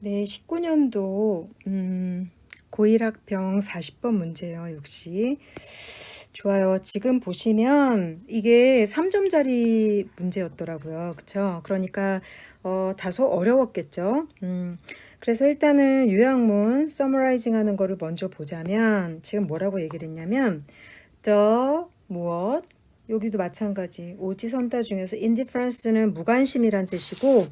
네, 19년도 고1 학병 40번 문제예요. 역시 좋아요. 지금 보시면 이게 3점짜리 문제였더라고요. 그쵸? 그러니까 다소 어려웠겠죠. 그래서 일단은 요약문 summarizing 하는 거를 먼저 보자면 지금 뭐라고 얘기를 했냐면 the 무엇, 여기도 마찬가지 오지선다 중에서 indifference는 무관심이란 뜻이고,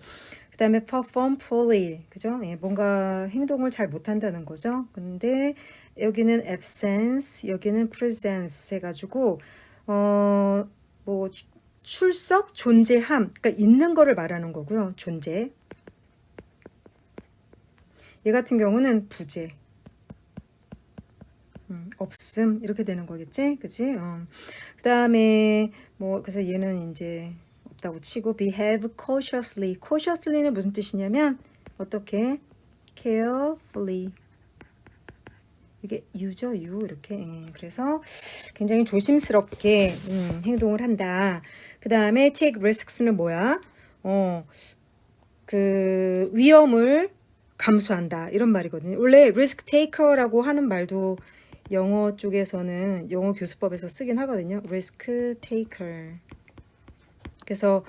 그 다음에 perform poorly, 그죠? 예, 뭔가 행동을 잘 못한다는 거죠. 근데 여기는 absence, 여기는 presence 해가지고 뭐 출석, 존재함, 그러니까 있는 거를 말하는 거고요. 존재. 얘 같은 경우는 부재, 없음 이렇게 되는 거겠지, 그지? 그 다음에 뭐 그래서 얘는 이제 없다고 치고 behave cautiously. cautiously는 무슨 뜻이냐면 어떻게 carefully, 이게 유죠, 유 이렇게. 그래서 굉장히 조심스럽게 행동을 한다. 그 다음에 take risks는 뭐야? 그 위험을 감수한다 이런 말이거든요. 원래 risk taker라고 하는 말도 영어 쪽에서는 영어 교수법에서 쓰긴 하거든요. risk taker. 그래서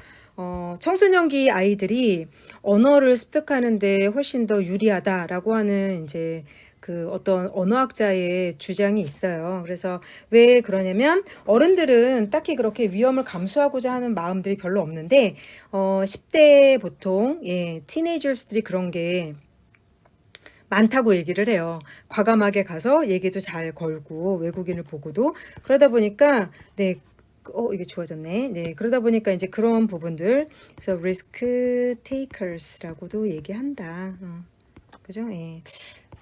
청소년기 아이들이 언어를 습득하는데 훨씬 더 유리하다라고 하는 이제 그 어떤 언어학자의 주장이 있어요. 그래서 왜 그러냐면 어른들은 딱히 그렇게 위험을 감수하고자 하는 마음들이 별로 없는데 10대 보통 티네이저스들이 그런 게 많다고 얘기를 해요. 과감하게 가서 얘기도 잘 걸고 외국인을 보고도 그러다 보니까 네. 이게 좋아졌네. 네, 그러다 보니까 이제 그런 부분들, 그래서 risk takers라고도 얘기한다. 그죠? 예.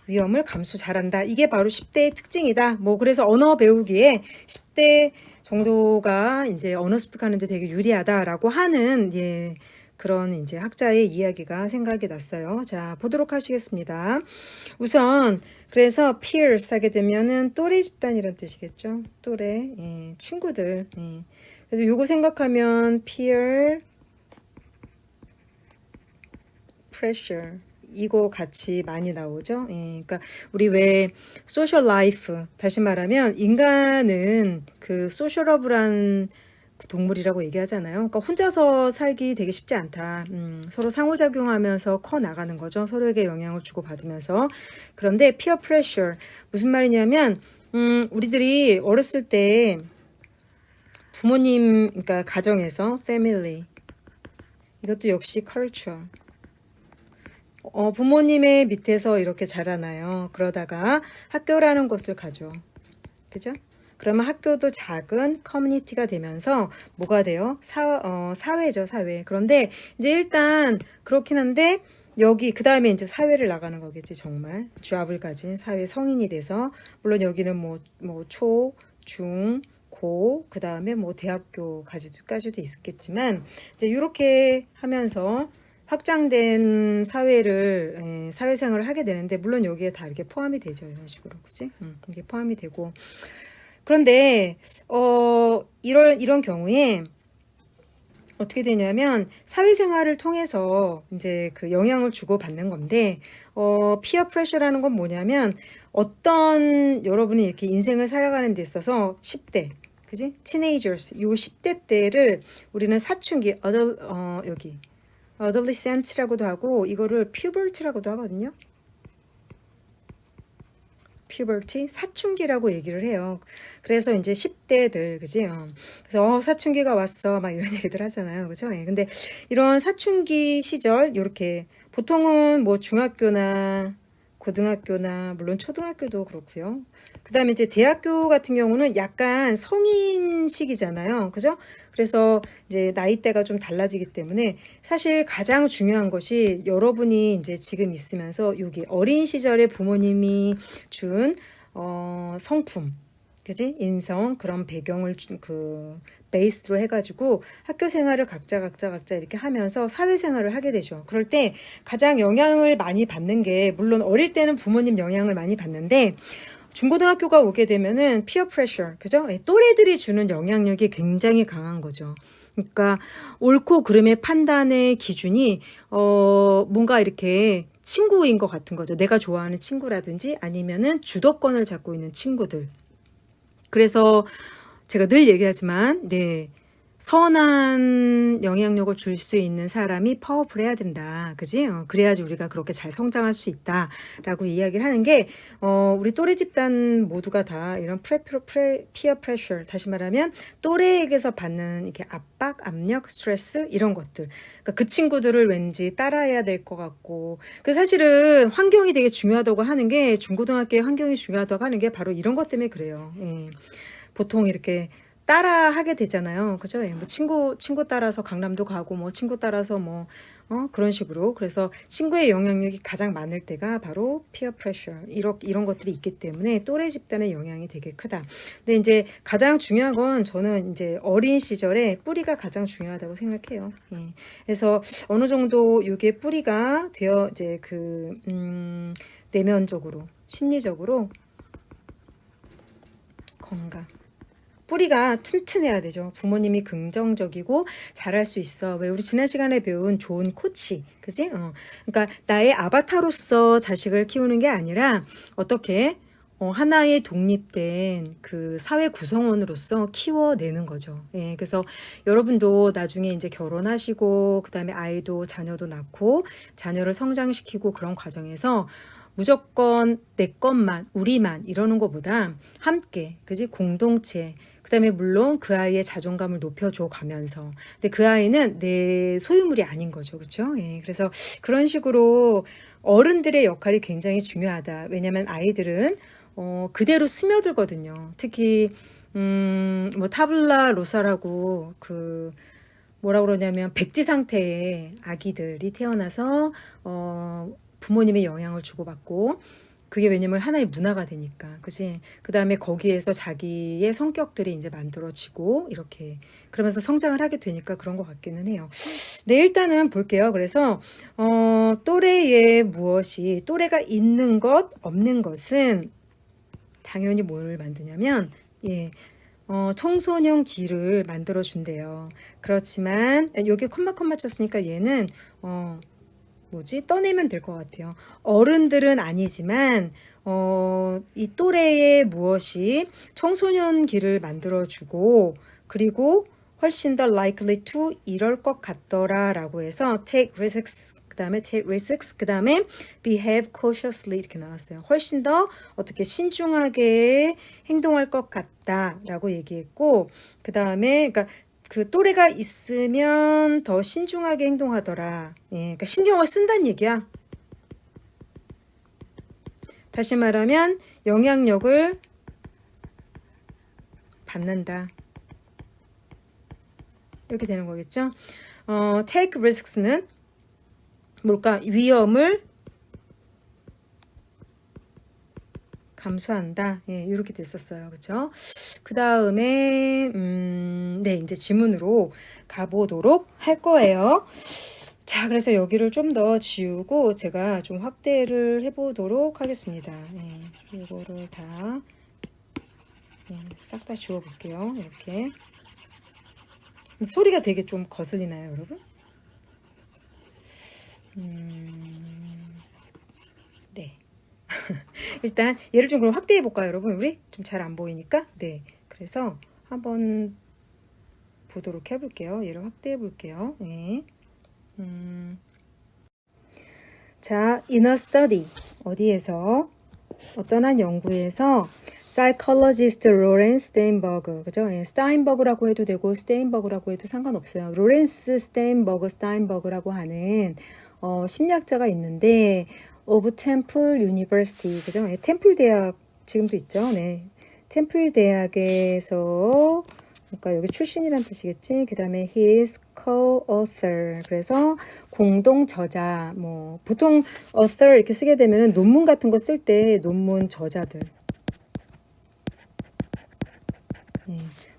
위험을 감수 잘한다. 이게 바로 10대의 특징이다. 뭐 그래서 언어 배우기에 10대 정도가 이제 언어 습득하는데 되게 유리하다라고 하는 그런 이제 학자의 이야기가 생각이 났어요. 자, 보도록 하시겠습니다. 우선 그래서 peers 하게 되면은 또래 집단이란 뜻이겠죠. 또래, 친구들. 그래서 요거 생각하면 peer pressure 이거 같이 많이 나오죠. 그러니까 우리 왜 소셜 라이프, 다시 말하면 인간은 그 소셜러브란 그 동물이라고 얘기하잖아요. 그러니까 혼자서 살기 되게 쉽지 않다. 서로 상호작용하면서 커 나가는 거죠. 서로에게 영향을 주고 받으면서. 그런데 peer pressure 무슨 말이냐면 우리들이 어렸을 때 부모님, 그러니까 가정에서 family, 이것도 역시 culture. 부모님의 밑에서 이렇게 자라나요. 그러다가 학교라는 곳을 가죠. 그죠? 그러면 학교도 작은 커뮤니티가 되면서 뭐가 돼요? 사회죠, 사회. 그런데 이제 일단 그렇긴 한데 여기 그 다음에 이제 사회를 나가는 거겠지. 정말 주압을 가진 사회 성인이 돼서, 물론 여기는 뭐 초, 중, 고, 그 다음에 뭐 대학교까지도 있겠지만 이제 이렇게 하면서 확장된 사회를 사회생활을 하게 되는데, 물론 여기에 다 이렇게 포함이 되죠. 이런 식으로, 그지? 이게 포함이 되고. 그런데 이런 경우에 어떻게 되냐면 사회생활을 통해서 이제 그 영향을 주고 받는 건데, 피어 프레셔라는 건 뭐냐면 어떤 여러분이 이렇게 인생을 살아가는 데 있어서 10대, 그지? 티네이저스, 요 10대 때를 우리는 사춘기, 여기 adolescent라고도 하고 이거를 puberty라고도 하거든요. puberty, 사춘기라고 얘기를 해요. 그래서 이제 10대들, 그지? 그래서 사춘기가 왔어, 막 이런 얘기들 하잖아요, 그죠? 근데 이런 사춘기 시절, 이렇게 보통은 뭐 중학교나 고등학교나 물론 초등학교도 그렇고요. 그 다음에 이제 대학교 같은 경우는 약간 성인 시기잖아요, 그죠? 그래서 이제 나이대가 좀 달라지기 때문에 사실 가장 중요한 것이 여러분이 이제 지금 있으면서 여기 어린 시절에 부모님이 준 성품, 그지? 인성, 그런 배경을 그 베이스로 해가지고 학교 생활을 각자 이렇게 하면서 사회생활을 하게 되죠. 그럴 때 가장 영향을 많이 받는 게, 물론 어릴 때는 부모님 영향을 많이 받는데 중고등학교가 오게 되면은 피어 프레셔, 그죠? 또래들이 주는 영향력이 굉장히 강한 거죠. 그러니까 옳고 그름의 판단의 기준이 뭔가 이렇게 친구인 것 같은 거죠. 내가 좋아하는 친구라든지 아니면은 주도권을 잡고 있는 친구들. 그래서 제가 늘 얘기하지만, 네, 선한 영향력을 줄 수 있는 사람이 파워풀해야 된다. 그지? 그래야지 우리가 그렇게 잘 성장할 수 있다라고 이야기를 하는 게, 우리 또래 집단 모두가 다 이런 피어 프레셔, 다시 말하면 또래에게서 받는 이렇게 압박, 압력, 스트레스 이런 것들. 그러니까 그 친구들을 왠지 따라해야 될 것 같고, 그 사실은 환경이 되게 중요하다고 하는 게, 중고등학교의 환경이 중요하다고 하는 게 바로 이런 것 때문에 그래요. 예. 보통 이렇게 따라 하게 되잖아요. 그죠? 예, 뭐 친구 따라서 강남도 가고, 뭐 친구 따라서 뭐, 그런 식으로. 그래서 친구의 영향력이 가장 많을 때가 바로 피어 프레셔. 이런 것들이 있기 때문에 또래 집단의 영향이 되게 크다. 근데 이제 가장 중요한 건 저는 이제 어린 시절에 뿌리가 가장 중요하다고 생각해요. 예. 그래서 어느 정도 이게 뿌리가 되어 이제 내면적으로, 심리적으로 건강. 뿌리가 튼튼해야 되죠. 부모님이 긍정적이고 잘할 수 있어. 왜 우리 지난 시간에 배운 좋은 코치, 그지? 그러니까 나의 아바타로서 자식을 키우는 게 아니라 어떻게 하나의 독립된 그 사회 구성원으로서 키워내는 거죠. 예, 그래서 여러분도 나중에 이제 결혼하시고 그다음에 아이도 자녀도 낳고 자녀를 성장시키고 그런 과정에서 무조건 내 것만, 우리만 이러는 것보다 함께, 그지? 공동체. 그다음에 물론 그 아이의 자존감을 높여줘 가면서. 근데 그 아이는 내 소유물이 아닌 거죠. 그렇죠? 예. 그래서 그런 식으로 어른들의 역할이 굉장히 중요하다. 왜냐면 아이들은 그대로 스며들거든요. 특히 뭐 타블라 로사라고 뭐라 그러냐면 백지 상태의 아기들이 태어나서 부모님의 영향을 주고받고 그게 왜냐면 하나의 문화가 되니까 그지. 그 다음에 거기에서 자기의 성격들이 이제 만들어지고 이렇게 그러면서 성장을 하게 되니까 그런 것 같기는 해요. 네, 일단은 볼게요. 그래서 또래의 무엇이 또래가 있는 것 없는 것은 당연히 뭘 만드냐면 예. 청소년 기를 만들어 준대요. 그렇지만 여기 콤마 쳤으니까 얘는 떠내면 될 것 같아요. 어른들은 아니지만 이 또래의 무엇이 청소년기를 만들어주고 그리고 훨씬 더 likely to 이럴 것 같더라 라고 해서 take risks 그 다음에 behave cautiously 이렇게 나왔어요. 훨씬 더 어떻게 신중하게 행동할 것 같다 라고 얘기했고 그 다음에 그러니까 그 또래가 있으면 더 신중하게 행동하더라. 예, 그러니까 신경을 쓴다는 얘기야. 다시 말하면 영향력을 받는다. 이렇게 되는 거겠죠. take risks는 뭘까? 위험을 감수한다. 예, 이렇게 됐었어요. 그렇죠? 그 다음에 네, 이제 지문으로 가보도록 할 거예요. 자, 그래서 여기를 좀 더 지우고 제가 좀 확대를 해보도록 하겠습니다. 예, 이거를 다 싹 다 지워볼게요. 이렇게. 소리가 되게 좀 거슬리나요, 여러분? 네. 일단 얘를 좀 그럼 확대해 볼까요, 여러분? 우리 좀 잘 안 보이니까. 네. 그래서 한번 보도록 해볼게요. 얘를 확대해 볼게요. 네. 자, in a study 어디에서 어떤 한 연구에서 psychologist Lawrence Steinberg, 그죠? 예, 스타인버그라고 해도 되고 스테인버그라고 해도 상관없어요. 로렌스 스테인버그라고 하는 심리학자가 있는데 of Temple University, 그죠? 예, 템플 대학 지금도 있죠. 네, 템플 대학에서 그러니까 여기 출신이란 뜻이겠지. 그 다음에 his co-author. 그래서 공동 저자. 뭐 보통 author 이렇게 쓰게 되면은 논문 같은 거 쓸 때 논문 저자들.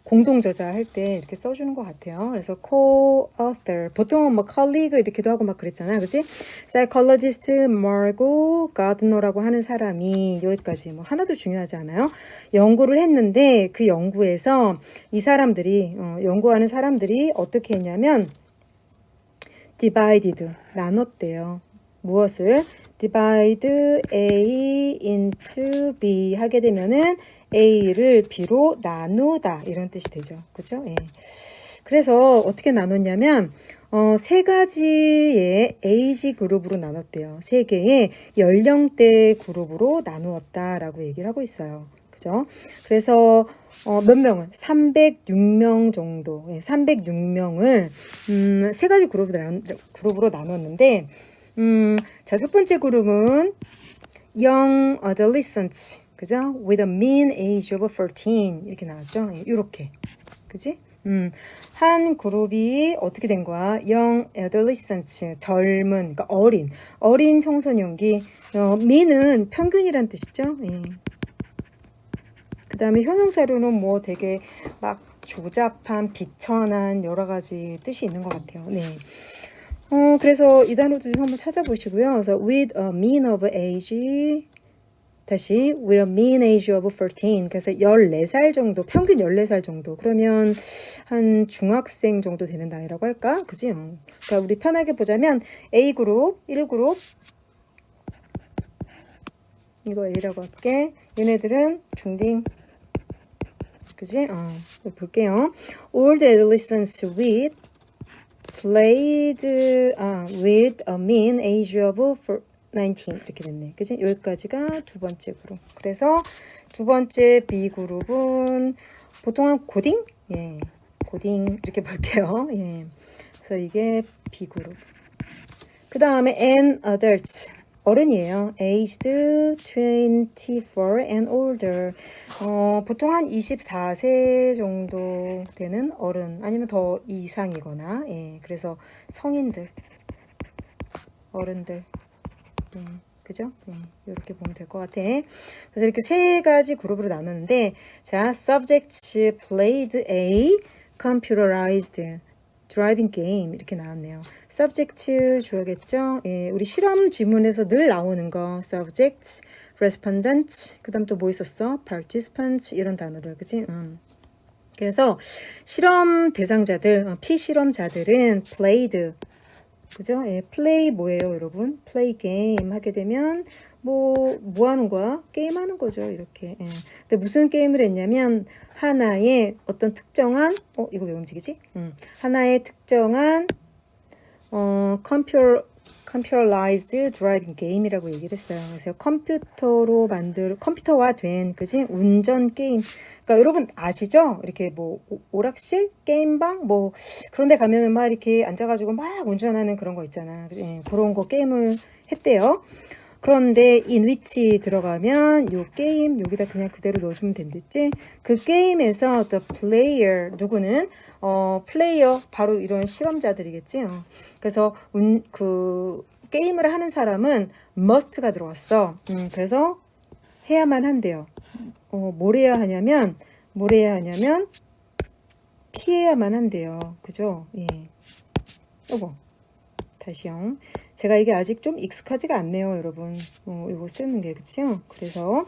공동 저자 할 때 이렇게 써주는 것 같아요. 그래서 co-author. 보통은 뭐 colleague 이렇게도 하고 막 그랬잖아요. 그치? psychologist Margot Gardner라고 하는 사람이 여기까지 뭐 하나도 중요하지 않아요. 연구를 했는데 그 연구에서 이 사람들이 연구하는 사람들이 어떻게 했냐면 divided 나눴대요. 무엇을? divide A into B 하게 되면은 A를 B로 나누다 이런 뜻이 되죠. 그죠? 예. 그래서 어떻게 나눴냐면 세 가지의 에이지 그룹으로 나눴대요. 세 개의 연령대 그룹으로 나누었다라고 얘기를 하고 있어요. 그죠? 그래서 몇 명을 306명 정도, 306명을 세 가지 그룹으로 나눴는데 자, 첫 번째 그룹은 young adolescents, 그죠? with a mean age of 14 이렇게 나왔죠. 이렇게, 그지? 한 그룹이 어떻게 된 거야? young adolescents, 젊은, 그러니까 어린 청소년기. mean은 평균이란 뜻이죠. 예. 그 다음에 형용사로는 뭐 되게 막 조잡한, 비천한 여러 가지 뜻이 있는 것 같아요. 네. 그래서 이 단어도 좀 한번 찾아보시고요. 그래서 with a mean of age, 다시 with a mean age of 14. 그래서 14살 정도, 평균 14살 정도. 그러면 한 중학생 정도 되는 나이라고 할까? 그지? 그러니까 우리 편하게 보자면 A그룹, 1그룹. 이거 A라고 할게. 얘네들은 중딩. 그지? 볼게요. All the adolescents played with a mean age of 19 이렇게 됐네. 그지? 여기까지가 두 번째 그룹. 그래서 두 번째 B 그룹은 보통은 고딩? 예. 고딩 이렇게 볼게요. 예. 그래서 이게 B 그룹. 그 다음에 and adults. 어른이에요. aged 24 and older. 보통 한 24세 정도 되는 어른 아니면 더 이상이거나 예, 그래서 성인들, 어른들. 그죠? 이렇게 보면 될 것 같아. 그래서 이렇게 세 가지 그룹으로 나눴는데 자, subjects played a computerized driving game 이렇게 나왔네요. subject 주어겠죠? 예, 우리 실험 지문에서 늘 나오는 거 subject, respondent, 그 다음 또 뭐 있었어? participant 이런 단어들, 그치? 그래서 실험 대상자들, 피실험자들은 played, 그죠? 예, play 뭐예요, 여러분? play game 하게 되면 뭐 하는 거야? 게임 하는 거죠, 이렇게. 예. 근데 무슨 게임을 했냐면 하나의 어떤 특정한 이거 왜 움직이지? 하나의 특정한 computerized driving game이라고 얘기를 했어요. 그래서 컴퓨터와 된 그지? 운전 게임. 그러니까 여러분 아시죠? 이렇게 뭐 오락실, 게임방 뭐 그런 데 가면은 막 이렇게 앉아가지고 막 운전하는 그런 거 있잖아. 예, 그런 거 게임을 했대요. 그런데 in which 들어가면 요 게임 여기다 그냥 그대로 넣어주면 된댔지. 그 게임에서 the player 누구는 플레이어 바로 이런 실험자들이겠지. 그래서 그 게임을 하는 사람은 must가 들어왔어. 그래서 해야만 한대요. 뭘 해야 하냐면 피해야만 한대요. 그죠? 예. 요거 다시요. 제가 이게 아직 좀 익숙하지가 않네요, 여러분. 이거 쓰는 게, 그치요? 그래서,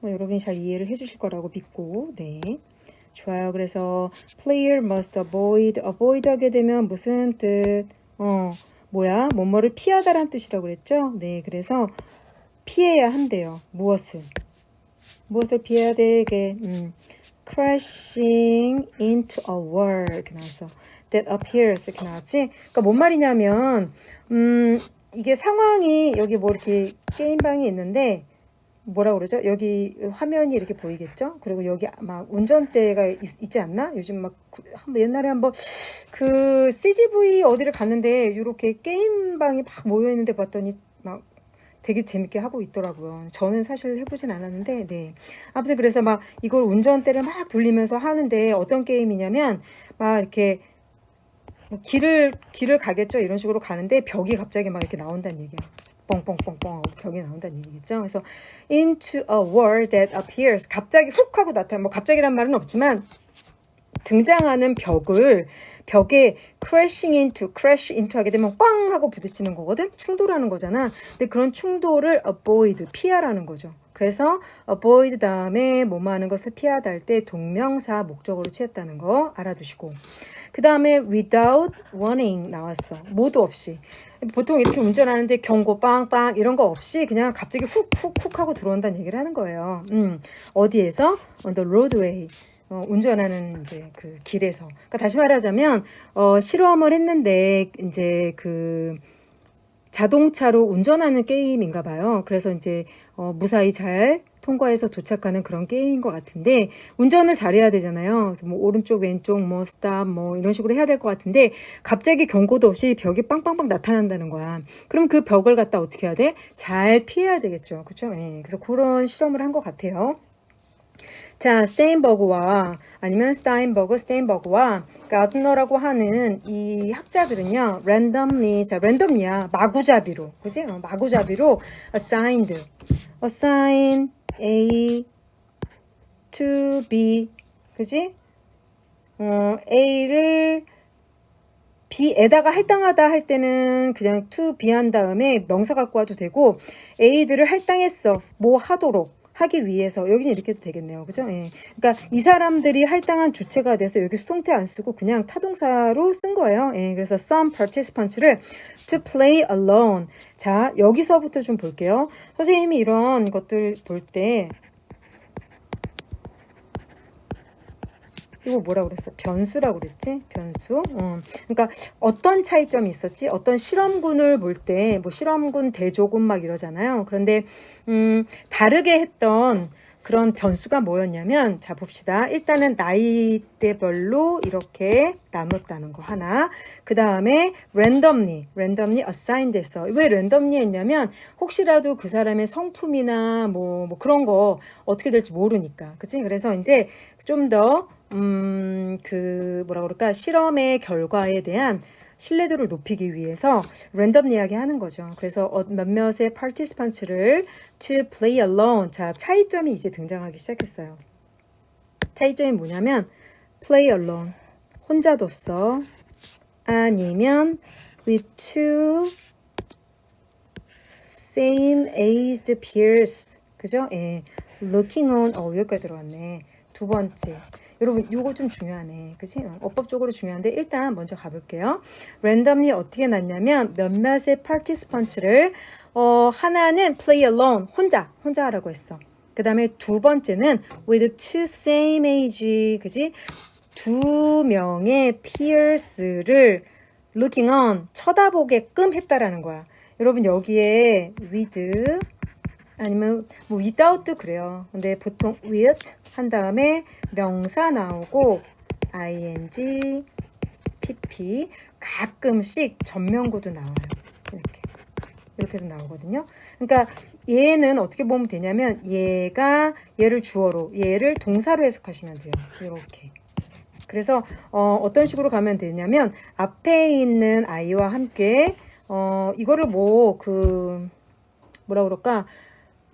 여러분이 잘 이해를 해주실 거라고 믿고, 네. 좋아요. 그래서, player must avoid 하게 되면 무슨 뜻? 뭐를 피하다란 뜻이라고 그랬죠? 네. 그래서, 피해야 한대요. 무엇을 피해야 되게, crashing into a wall. 이렇게 나왔어. that appears 이렇게 나왔지. 그러니까 뭔 말이냐면 이게 상황이 여기 뭐 이렇게 게임방이 있는데 뭐라 그러죠? 여기 화면이 이렇게 보이겠죠? 그리고 여기 막 운전대가 있지 않나? 요즘 막 옛날에 한번 그 CGV 어디를 갔는데 이렇게 게임방이 막 모여 있는데 봤더니 막 되게 재밌게 하고 있더라고요. 저는 사실 해보진 않았는데, 네. 아무튼 그래서 막 이걸 운전대를 막 돌리면서 하는데 어떤 게임이냐면 막 이렇게 길을 가겠죠. 이런 식으로 가는데 벽이 갑자기 막 이렇게 나온다는 얘기야. 뻥뻥뻥뻥 벽이 나온다는 얘기겠죠. 그래서 into a world that appears 갑자기 훅 하고 나타나. 뭐 갑자기란 말은 없지만 등장하는 벽에 crash into 하게 되면 꽝 하고 부딪히는 거거든. 충돌하는 거잖아. 근데 그런 충돌을 avoid 피하라는 거죠. 그래서 avoid 다음에 뭐뭐 하는 것을 피하다 할 때 동명사 목적어로 취했다는 거 알아두시고. 그 다음에 without warning 나왔어. 모두 없이. 보통 이렇게 운전하는데 경고 빵빵 이런 거 없이 그냥 갑자기 훅훅훅 하고 들어온다는 얘기를 하는 거예요. 어디에서? On the roadway. 운전하는 이제 그 길에서. 그러니까 다시 말하자면 실험을 했는데 이제 그 자동차로 운전하는 게임인가 봐요. 그래서 이제 무사히 잘 통과해서 도착하는 그런 게임인 것 같은데 운전을 잘해야 되잖아요. 그래서 뭐 오른쪽 왼쪽 뭐 스탑 뭐 이런 식으로 해야 될 것 같은데 갑자기 경고도 없이 벽이 빵빵빵 나타난다는 거야. 그럼 그 벽을 갖다 어떻게 해야 돼? 잘 피해야 되겠죠. 그렇죠? 네. 그래서 그런 실험을 한 것 같아요. 자, 스테인버그와 아니면 스테인버그와 가드너라고 하는 이 학자들은요, randomly, 자, 랜덤이야, 마구잡이로, 그지? 마구잡이로 assign A to B, 그지? A를 B에다가 할당하다 할 때는 그냥 to B 한 다음에 명사 갖고 와도 되고, A들을 할당했어, 뭐 하도록. 하기 위해서 여기는 이렇게 해도 되겠네요. 그죠? 예. 그러니까 이 사람들이 할당한 주체가 돼서 여기 수동태 안 쓰고 그냥 타동사로 쓴 거예요. 예. 그래서 some participants를 to play alone. 자, 여기서부터 좀 볼게요. 선생님이 이런 것들 볼 때 이거 뭐라고 그랬어? 변수라고 그랬지? 변수. 그러니까 어떤 차이점이 있었지? 어떤 실험군을 볼 때 뭐 실험군, 대조군 막 이러잖아요. 그런데 다르게 했던 그런 변수가 뭐였냐면 자 봅시다. 일단은 나이대별로 이렇게 나눴다는 거 하나. 그 다음에 randomly assign 됐어. 왜 randomly 했냐면 혹시라도 그 사람의 성품이나 뭐 그런 거 어떻게 될지 모르니까. 그치? 그래서 이제 좀더 그 뭐라 그럴까 실험의 결과에 대한 신뢰도를 높이기 위해서 랜덤 이야기 하는 거죠. 그래서 몇몇의 participants를 to play alone. 자, 차이점이 이제 등장하기 시작했어요. 차이점이 뭐냐면 play alone. 혼자 뒀어. 아니면 with two same aged peers. 그죠? 예. looking on. 여기까지 들어왔네. 두 번째. 여러분 이거 좀 중요하네. 그치? 어법적으로 중요한데 일단 먼저 가볼게요. randomly 어떻게 났냐면 몇몇의 participants를 하나는 play alone 혼자 하라고 했어. 그 다음에 두 번째는 with two same age 그지? 두 명의 peers를 looking on 쳐다보게끔 했다라는 거야. 여러분 여기에 with 아니면 뭐 without도 그래요. 근데 보통 with 한 다음에 명사 나오고 ing, pp 가끔씩 전면구도 나와요. 이렇게 해서 나오거든요. 그러니까 얘는 어떻게 보면 되냐면 얘를 주어로 얘를 동사로 해석하시면 돼요. 이렇게. 그래서 어떤 식으로 가면 되냐면 앞에 있는 아이와 함께 이거를 뭐라 그럴까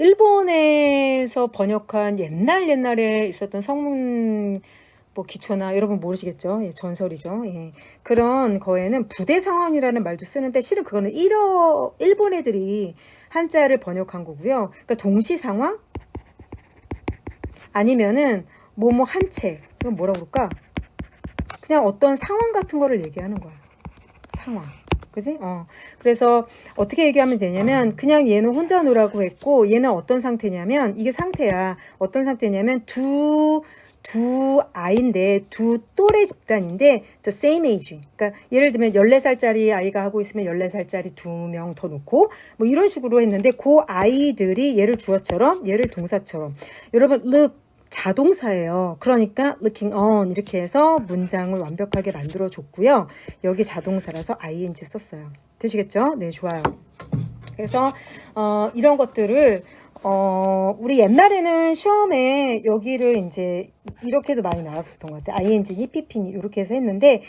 일본에서 번역한 옛날에 있었던 성문 뭐 기초나 여러분 모르시겠죠? 예, 전설이죠. 예. 그런 거에는 부대 상황이라는 말도 쓰는데 실은 그거는 일본 애들이 한자를 번역한 거고요. 그러니까 동시 상황 아니면은 한 채. 이건 뭐라 그럴까? 그냥 어떤 상황 같은 거를 얘기하는 거야. 상황. 그지? 그래서 어떻게 얘기하면 되냐면 그냥 얘는 혼자 놀라고 했고 얘는 어떤 상태냐면 이게 상태야. 어떤 상태냐면 두 아이인데 두 또래 집단인데 the same age. 그러니까 예를 들면 14살짜리 아이가 하고 있으면 14살짜리 두 명 더 놓고 뭐 이런 식으로 했는데 그 아이들이 얘를 주어처럼 얘를 동사처럼 여러분 look 자동사예요. 그러니까 looking on 이렇게 해서 문장을 완벽하게 만들어 줬고요. 여기 자동사라서 ing 썼어요. 되시겠죠? 네, 좋아요. 그래서 이런 것들을 우리 옛날에는 시험에 여기를 이제 이렇게도 많이 나왔었던 것 같아요. ing, pp 이렇게 해서 했는데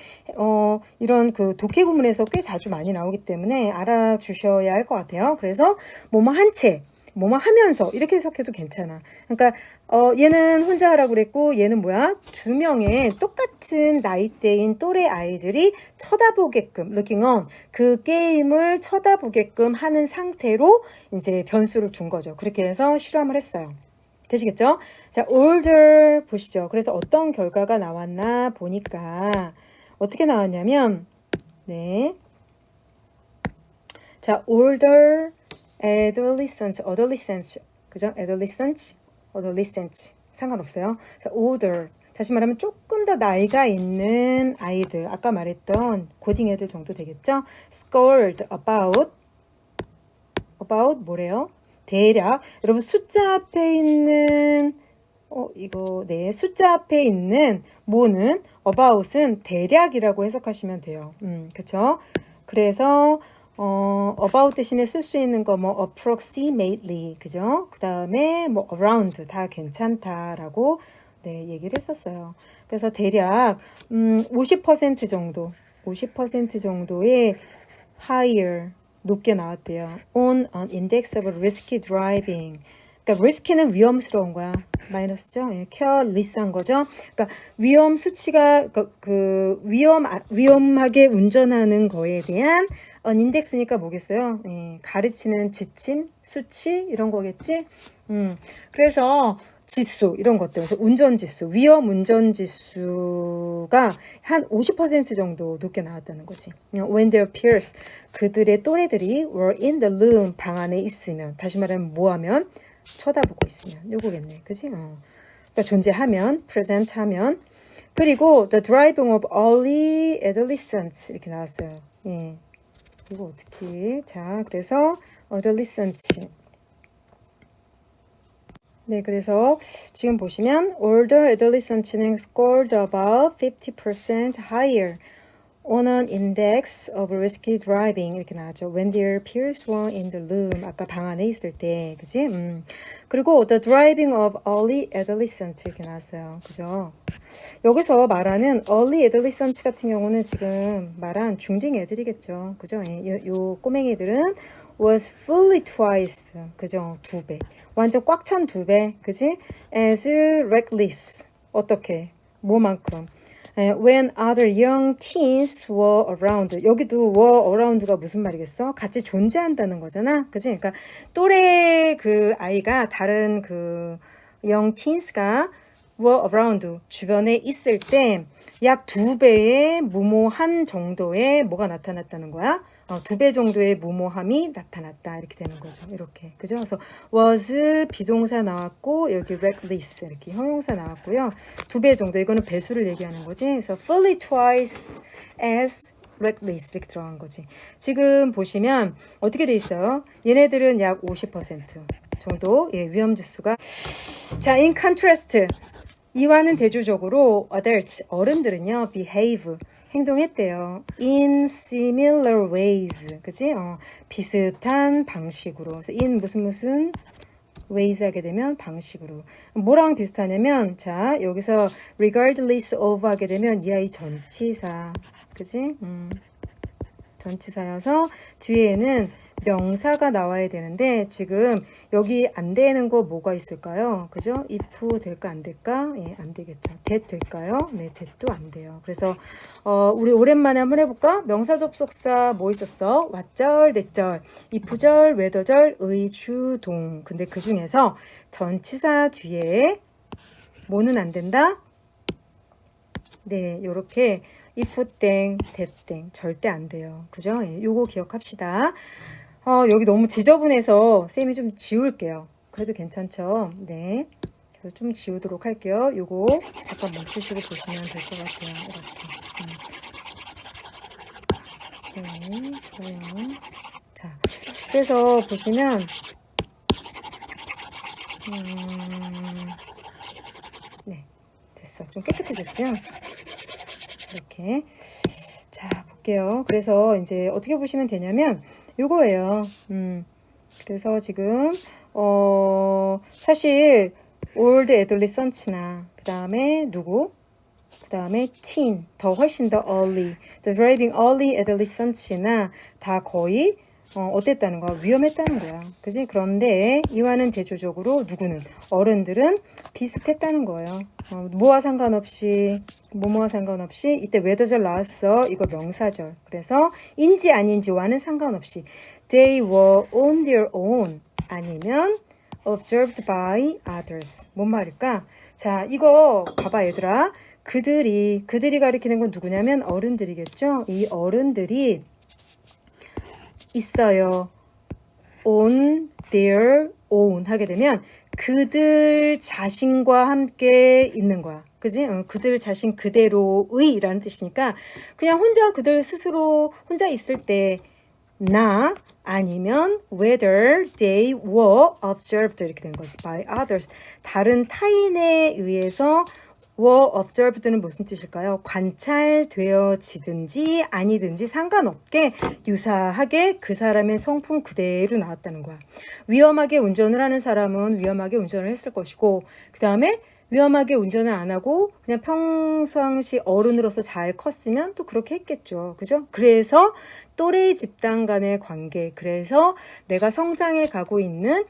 이런 그 독해 구문에서 꽤 자주 많이 나오기 때문에 알아주셔야 할 것 같아요. 그래서 뭐뭐 한 채 하면서 이렇게 해석해도 괜찮아. 그러니까 얘는 혼자 하라고 그랬고 얘는 뭐야? 두 명의 똑같은 나이대인 또래 아이들이 쳐다보게끔 looking on 그 게임을 쳐다보게끔 하는 상태로 이제 변수를 준 거죠. 그렇게 해서 실험을 했어요. 되시겠죠? 자, older 보시죠. 그래서 어떤 결과가 나왔나 보니까 어떻게 나왔냐면 네. 자, older adolescents, 그죠? adolescent 상관없어요. 자, older 다시 말하면 조금 더 나이가 있는 아이들, 아까 말했던 고딩 애들 정도 되겠죠? scored about 뭐래요? 대략 여러분 숫자 앞에 있는 이거 네 숫자 앞에 있는 뭐는 about은 대략이라고 해석하시면 돼요. 그쵸? 그래서 about 대신에 쓸 수 있는 거 뭐 approximately 그죠? 그 다음에 뭐 around 다 괜찮다라고 네 얘기를 했었어요. 그래서 대략 50% 정도 50% 정도의 higher 높게 나왔대요. on an index of risky driving. 그러니까 risky는 위험스러운 거야. 마이너스죠. 예, careless한 거죠. 그러니까 위험 수치가 위험하게 운전하는 거에 대한 인덱스니까 뭐겠어요? 예, 가르치는 지침, 수치 이런 거겠지. 그래서 지수 이런 것들. 그래서 운전 지수, 위험 운전 지수가 한 50% 정도 높게 나왔다는 거지. When their peers 그들의 또래들이 were in the room 방 안에 있으면 다시 말하면 뭐하면 쳐다보고 있으면 요거겠네. 그지? 그러니까 존재하면 present 하면 그리고 the driving of early adolescents 이렇게 나왔어요. 예. 이거 어떻게 자 그래서 adolescents 네, 그래서 지금 보시면 older adolescents는 scored about 50% higher on an index of risky driving 이렇게 나왔죠. When their peers were in the room 아까 방 안에 있을 때, 그지? 그리고 the driving of early adolescents 이렇게 나왔어요. 그죠? 여기서 말하는 early adolescents 같은 경우는 지금 말한 중딩 애들이겠죠. 그죠? 요 꼬맹이들은 was fully twice 그죠? 2배 완전 꽉 찬 2배 그지? as reckless 어떻게? 뭐만큼? when other young teens were around 여기도 were around가 무슨 말이겠어? 같이 존재한다는 거잖아 그지? 그러니까 또래 그 아이가 다른 그 young teens가 were around 주변에 있을 때 약 2배의 무모한 정도의 뭐가 나타났다는 거야? 2배 정도의 무모함이 나타났다 이렇게 되는 거죠. 이렇게 그죠? 그래서 was 비동사 나왔고 여기 reckless 이렇게 형용사 나왔고요. 2배 정도 이거는 배수를 얘기하는 거지. 그래서 fully twice as reckless 이렇게 들어간 거지. 지금 보시면 어떻게 돼 있어요? 얘네들은 약 50% 정도 위험 지수가 자 in contrast 이와는 대조적으로 adults 어른들은요 behave 행동했대요. in similar ways. 그지? 비슷한 방식으로. 그래서 in 무슨 ways 하게 되면 방식으로. 뭐랑 비슷하냐면 자, 여기서 regardless of 하게 되면 이 아이 전치사. 그지? 전치사여서 뒤에는 명사가 나와야 되는데 지금 여기 안 되는 거 뭐가 있을까요? 그죠? if 될까 안 될까? 예, 안 되겠죠. that 될까요? 네, that도 안 돼요. 그래서 우리 오랜만에 한번 해볼까? 명사 접속사 뭐 있었어? 왓절, that절, if절, whether절, 의주동. 근데 그 중에서 전치사 뒤에 뭐는 안 된다? 네, 요렇게 if 땡, that 땡 절대 안 돼요. 그죠? 예, 요거 기억합시다. 여기 너무 지저분해서 쌤이 좀 지울게요. 그래도 괜찮죠? 네. 그래서 좀 지우도록 할게요. 요거 잠깐 멈추시고 보시면 될 것 같아요. 이렇게. 네, 좋아요. 자, 그래서 보시면 네, 됐어. 좀 깨끗해졌죠? 이렇게. 자, 볼게요. 그래서 이제 어떻게 보시면 되냐면 요거예요. 그래서 지금 사실 old adolescents나 그 다음에 누구? 그 다음에 teen 더 훨씬 더 early, the driving early adolescents나 다 거의 어땠다는 거야? 위험했다는 거야. 그지? 그런데 이와는 대조적으로 누구는? 어른들은 비슷했다는 거예요. 뭐와 상관없이 이때 whether절 나왔어. 이거 명사절. 그래서 인지 아닌지와는 상관없이 they were on their own 아니면 observed by others. 뭔 말일까? 자, 이거 봐봐 얘들아. 그들이 가리키는 건 누구냐면 어른들이겠죠. 이 어른들이 있어요. on their own 하게 되면 그들 자신과 함께 있는 거야. 그지? 그들 자신 그대로의 라는 뜻이니까 그냥 혼자 그들 스스로 혼자 있을 때 나 아니면 whether they were observed 이렇게 된 거지. by others. 다른 타인에 의해서 were observed는 무슨 뜻일까요? 관찰되어지든지 아니든지 상관없게 유사하게 그 사람의 성품 그대로 나왔다는 거야. 위험하게 운전을 하는 사람은 위험하게 운전을 했을 것이고 그 다음에 위험하게 운전을 안 하고 그냥 평상시 어른으로서 잘 컸으면 또 그렇게 했겠죠. 그죠? 그래서 또래 집단 간의 관계, 그래서 내가 성장해 가고 있는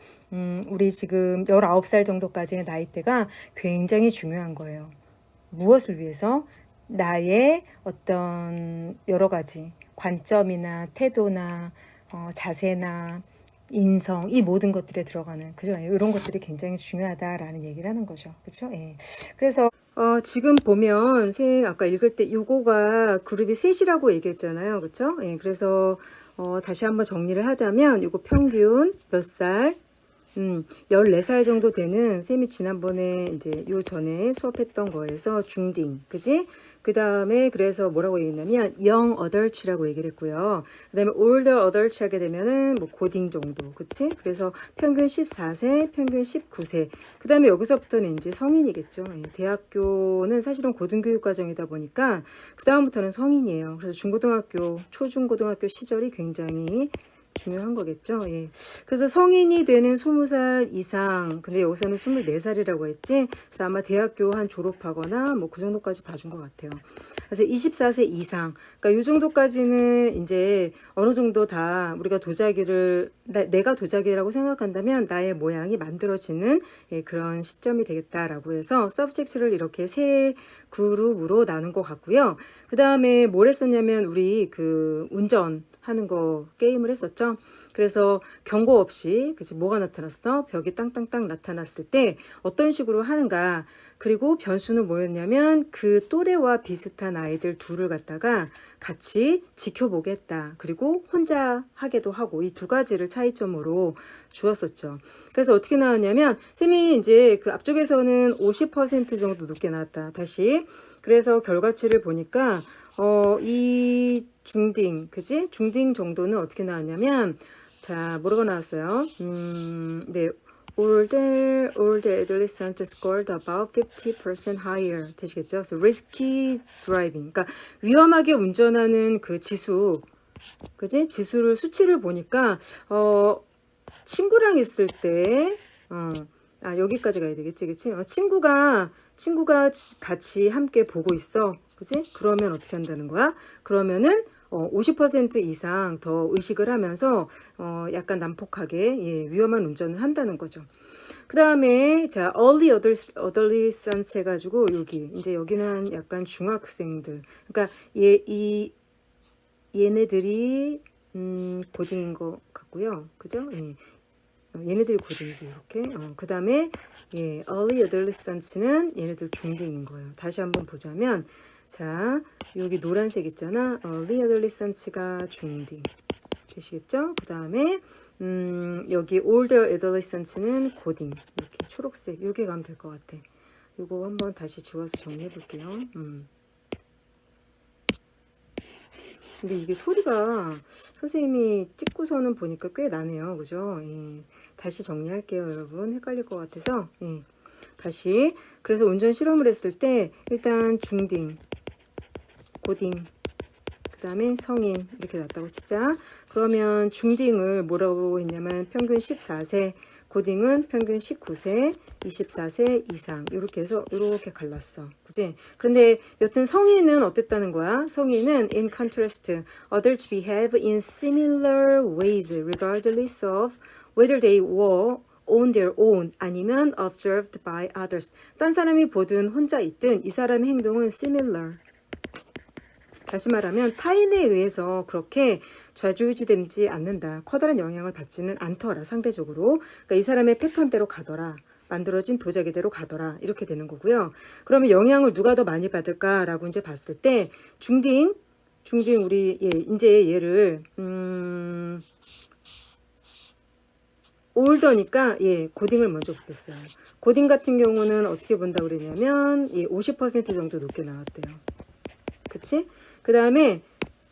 우리 지금 19살 정도까지의 나이대가 굉장히 중요한 거예요. 무엇을 위해서? 나의 어떤 여러 가지 관점이나 태도나 자세나 인성, 이 모든 것들에 들어가는, 그죠? 이런 것들이 굉장히 중요하다라는 얘기를 하는 거죠. 그렇죠? 예. 그래서 지금 보면 선생님 아까 읽을 때 요거가 그룹이 셋이라고 얘기했잖아요. 그렇죠? 예. 그래서 다시 한번 정리를 하자면 요거 평균 몇 살? 14살 정도 되는 쌤이 지난번에 이제 요 전에 수업했던 거에서 중딩, 그지? 그 다음에 그래서 뭐라고 얘기했냐면 young adult라고 얘기를 했고요. 그 다음에 older adult 하게 되면은 뭐 고딩 정도, 그치? 그래서 평균 14세, 평균 19세. 그 다음에 여기서부터는 이제 성인이겠죠. 대학교는 사실은 고등교육 과정이다 보니까 그 다음부터는 성인이에요. 그래서 중고등학교, 초중고등학교 시절이 굉장히 중요한 거겠죠. 예. 그래서 성인이 되는 20살 이상, 근데 여기서는 24살이라고 했지. 그래서 아마 대학교 한 졸업하거나 뭐 그 정도까지 봐준 것 같아요. 그래서 24세 이상, 그러니까 이 정도까지는 이제 어느 정도 다 우리가 도자기를 내가 도자기라고 생각한다면 나의 모양이 만들어지는 그런 시점이 되겠다라고 해서 서브젝트를 이렇게 세 그룹으로 나눈 것 같고요. 그 다음에 뭘 했었냐면 우리 그 운전하는 거 게임을 했었죠. 그래서 경고 없이 그치 뭐가 나타났어? 벽이 땅땅땅 나타났을 때 어떤 식으로 하는가? 그리고 변수는 뭐였냐면 그 또래와 비슷한 아이들 둘을 갖다가 같이 지켜보겠다. 그리고 혼자 하게도 하고 이 두 가지를 차이점으로 주었었죠. 그래서 어떻게 나왔냐면 쌤이 이제 그 앞쪽에서는 50% 정도 높게 나왔다. 다시 그래서 결과치를 보니까 이 중딩, 그지? 중딩 정도는 어떻게 나왔냐면 자, 뭐라고 나왔어요? 네. older adolescent scored about 50% higher 되시겠죠? 그래서 risky driving, 그러니까 위험하게 운전하는 그 지수, 그지? 지수를 수치를 보니까 친구랑 있을 때, 여기까지 가야 되겠지, 그치? 친구가 같이 함께 보고 있어, 그지? 그러면 어떻게 한다는 거야? 그러면은 50% 이상 더 의식을 하면서 약간 난폭하게 위험한 운전을 한다는 거죠. 그 다음에 자 early adolescence 해가지고 여기는 약간 중학생들, 그러니까 얘네들이 고딩인 것 같고요, 그죠? 얘네들이 고딩이지 이렇게. 그 다음에 early adolescence는 얘네들 중딩인 거예요. 다시 한번 보자면. 자, 여기 노란색 있잖아. early adolescence가 중딩. 되시겠죠? 그 다음에, 여기 older adolescence는 고딩. 이렇게 초록색. 이렇게 가면 될 것 같아. 이거 한번 다시 지워서 정리해 볼게요. 근데 이게 소리가 선생님이 찍고서는 보니까 꽤 나네요. 그죠? 다시 정리할게요, 여러분. 헷갈릴 것 같아서. 다시. 그래서 운전 실험을 했을 때, 일단 중딩. 고딩, 그 다음에 성인 이렇게 났다고 치자. 그러면 중딩을 뭐라고 했냐면 평균 14세, 고딩은 평균 19세, 24세 이상 이렇게 해서 이렇게 갈랐어. 그지? 그런데 여튼 성인은 어땠다는 거야? 성인은 in contrast, adults behave in similar ways regardless of whether they were on their own 아니면 observed by others. 딴 사람이 보든 혼자 있든 이 사람의 행동은 similar. 다시 말하면 타인에 의해서 그렇게 좌지우지되지 않는다. 커다란 영향을 받지는 않더라. 상대적으로. 그러니까 이 사람의 패턴대로 가더라. 만들어진 도자기대로 가더라. 이렇게 되는 거고요. 그러면 영향을 누가 더 많이 받을까라고 이제 봤을 때 중딩 우리 이제 얘를 올더니까 고딩을 먼저 보겠어요. 고딩 같은 경우는 어떻게 본다고 그랬냐면 50% 정도 높게 나왔대요. 그치? 그 다음에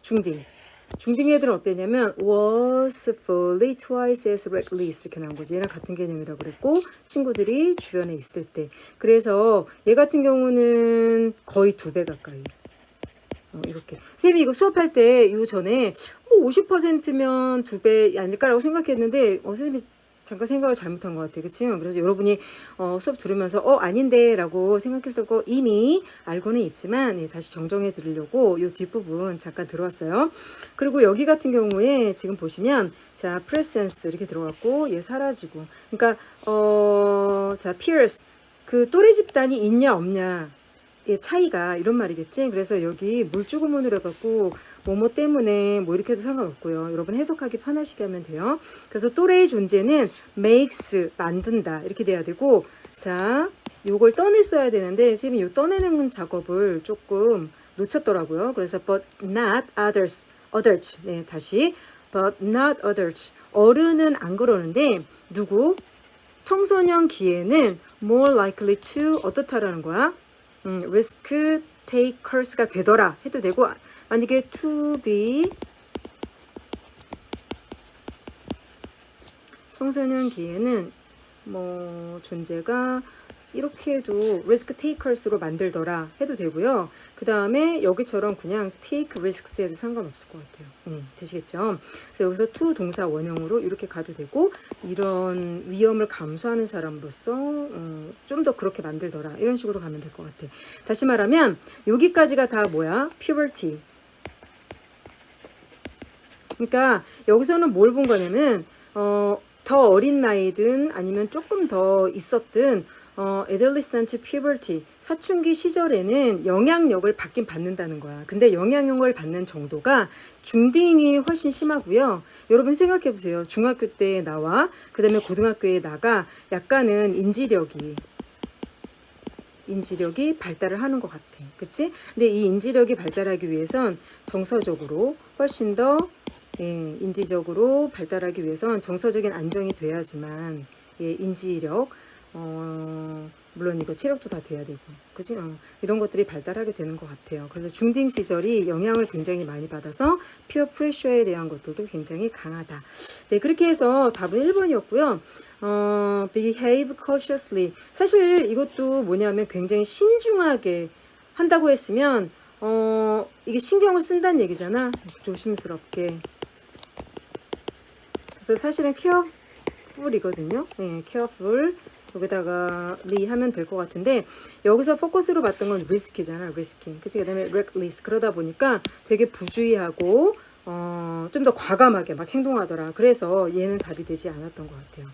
중딩 애들은 어땠냐면 was fully twice as reckless 이렇게 나온 거지. 얘랑 같은 개념이라고 그랬고 친구들이 주변에 있을 때 그래서 얘 같은 경우는 거의 2배 가까이 이렇게 쌤이 이거 수업할 때 요 전에 50%면 2배 아닐까라고 생각했는데 선생님이 잠깐 생각을 잘못한 것 같아요. 그치? 그래서 여러분이 수업 들으면서 아닌데 라고 생각했을 거 이미 알고는 있지만 다시 정정해 드리려고 이 뒷부분 잠깐 들어왔어요. 그리고 여기 같은 경우에 지금 보시면 자 presence 이렇게 들어갔고 얘 사라지고 그러니까 자 peers 그 또래 집단이 있냐 없냐 차이가 이런 말이겠지. 그래서 여기 물주구문으로 해갖고 뭐뭐 때문에 뭐 이렇게 해도 상관없고요. 여러분 해석하기 편하시게 하면 돼요. 그래서 또래의 존재는 makes 만든다 이렇게 돼야 되고 자 요걸 떠냈어야 되는데 선생님이 요 떠내는 작업을 조금 놓쳤더라고요. 그래서 but not others 네 다시 but not others 어른은 안 그러는데 누구 청소년 기에는 more likely to 어떻다라는 거야. risk takers가 되더라 해도 되고 만약에 to be 청소년 기에는 뭐 존재가 이렇게 해도 risk takers로 만들더라 해도 되고요. 그 다음에 여기처럼 그냥 take risks 해도 상관없을 것 같아요. 되시겠죠? 그래서 여기서 to 동사 원형으로 이렇게 가도 되고 이런 위험을 감수하는 사람으로서 좀 더 그렇게 만들더라 이런 식으로 가면 될 것 같아. 다시 말하면 여기까지가 다 뭐야? puberty. 그러니까 여기서는 뭘 본 거냐면 더 어린 나이든 아니면 조금 더 있었든 adolescent puberty 사춘기 시절에는 영향력을 받긴 받는다는 거야. 근데 영향력을 받는 정도가 중딩이 훨씬 심하고요. 여러분 생각해 보세요. 중학교 때 나와 그 다음에 고등학교에 나가 약간은 인지력이 발달을 하는 것 같아. 그치? 근데 이 인지력이 발달하기 위해선 정서적으로 훨씬 더 인지적으로 발달하기 위해선 정서적인 안정이 돼야지만 인지력 물론 이거 체력도 다 돼야 되고 그치? 이런 것들이 발달하게 되는 것 같아요. 그래서 중딩 시절이 영향을 굉장히 많이 받아서 피어 프레셔에 대한 것들도 굉장히 강하다. 네, 그렇게 해서 답은 1번이었고요. behave cautiously 사실 이것도 뭐냐면 굉장히 신중하게 한다고 했으면 이게 신경을 쓴다는 얘기잖아. 조심스럽게. 그래서 사실은 careful이거든요. careful 여기다가 리 하면 될 것 같은데 여기서 포커스로 봤던 건 risky잖아. risky. 그치? 그 다음에 reckless. 그러다 보니까 되게 부주의하고 좀 더 과감하게 막 행동하더라. 그래서 얘는 답이 되지 않았던 것 같아요.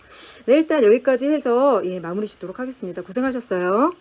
네, 일단 여기까지 해서 마무리 짓도록 하겠습니다. 고생하셨어요.